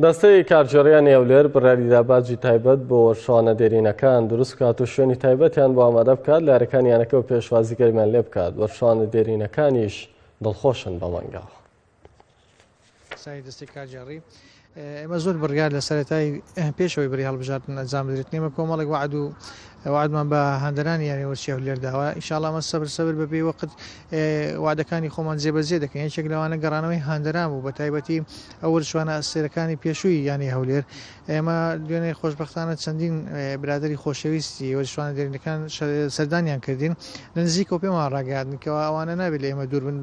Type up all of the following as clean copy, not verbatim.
دەستەی کارژێڕیانی هەولێر بڕیاریدا باجی تایبەت بۆ وەرشەوانە دێرینەکان دروست بکات و شوێنی تایبەتیان بۆ ئامادە بکات لە یاریەکانیانەکە و پێشوازیگەریمان لێ بکات. وەرشەوانە دێرینەکانیش دڵخۆشن بە مەنگاوە. سای دەستی کارژێڕی ئێمە زۆر بڕیار لە سەرەتای پێشەوەی بڕی هەڵبژاردن ئەنجام بدرێت. ئێمە کۆمەڵێک وعدمان بە هەندەرانی یانی وەرچی هەولێر داوە. ئینشاڵڵا ئەمە سەبر بەبێ وەقت وعدەکانی خۆمان جێبەجێ دەکەین. یەکێک لەوانە گەڕانەوەی هەندەران بوو بە تایبەتی ئەو وەرشوانە ئەسێرەکانی پێشووی یانی هەولێر. ئێمە دوێنێ خۆشبەختانە چەندین برادری خۆشەویستی وەرشوانە دێرینەکان سەردانیان کردین لە نزیکەوە پێمان ڕاگەیاندنکەوە ئەوانە نابێت لە ئێمە دوور بن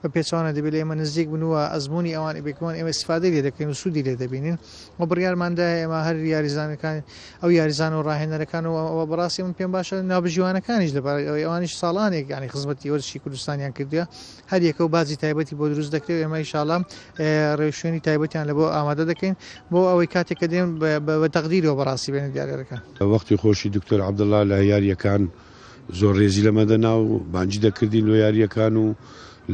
بە پێچوانە دەبێت لە ئێمە نزیک بنووە ئەزمموی ئەوان بێکمان ئێمە استفادەی لێ دەکەین و سوودی لێ دەبینین و بڕیارماندا ئێمە هەر یاریزانەکان ئەو یاریزان و ڕاهێنەرەکان و بەڕاستی من پێم باشە ناوبژیوانەکانیش لەبەر ئەوانیش ساڵانێک ینی خزمەتی وەرشی کوردستانیان کردووە هەر یەکە و بازی تایبەتی بۆ دروست دەکرێت. ئێمە ئینشاڵڵا ڕێوشێنی تایبەتیان لە بۆ ئامادە دەکەین بۆ ئەوەی کاتێک کە دێن بە تەقدیرەوە بەڕاستی بێنە دیارەکان. وەختی خۆشی دکتۆر عەبدوڵڵا لە یاریەکان زۆر ڕێزی لەمەدەنا و بانجی دەکردین لە یاریەکان و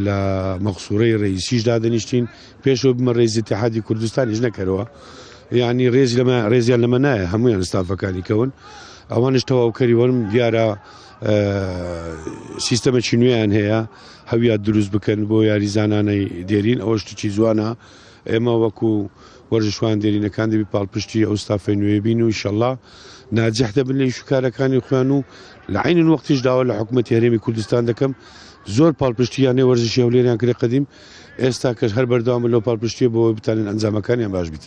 لە مەقسوورەی ڕئیسیش دادەنیشتین پێشەوە بمە ڕێزی اتحادی کوردستانیش نەکەرەوە. یعنی ڕێزیان لەمە نایە هەمویان ستافەکانی کەون ئەوانش تەواوکەری وەرم دیارە سیستەمەکی نوێیان هەیە هەویان دروست بکەن بۆ یاریزانانەی دێرین. ئەوە شتێکی جوانە. ئێمە وەکو وەرزشوان دێرینەکان دەبی پاڵپشتی ئەو ستافەی نوێ بین و ئینشەڵڵا ناجەح دەبن لە ئیشوکارەکانی خۆیان و لە عینن وەختیش داوا لە حکوومەتی هەرێمی کوردستان دەکەم زۆر پاڵپشتیانێ وەرزشی هەولێریان کرێ قەدیم ئێستا کەش هەر بەردەوام لەو پاڵپشتیە بۆ بتانن ئەنجامەکانیان باش بیت.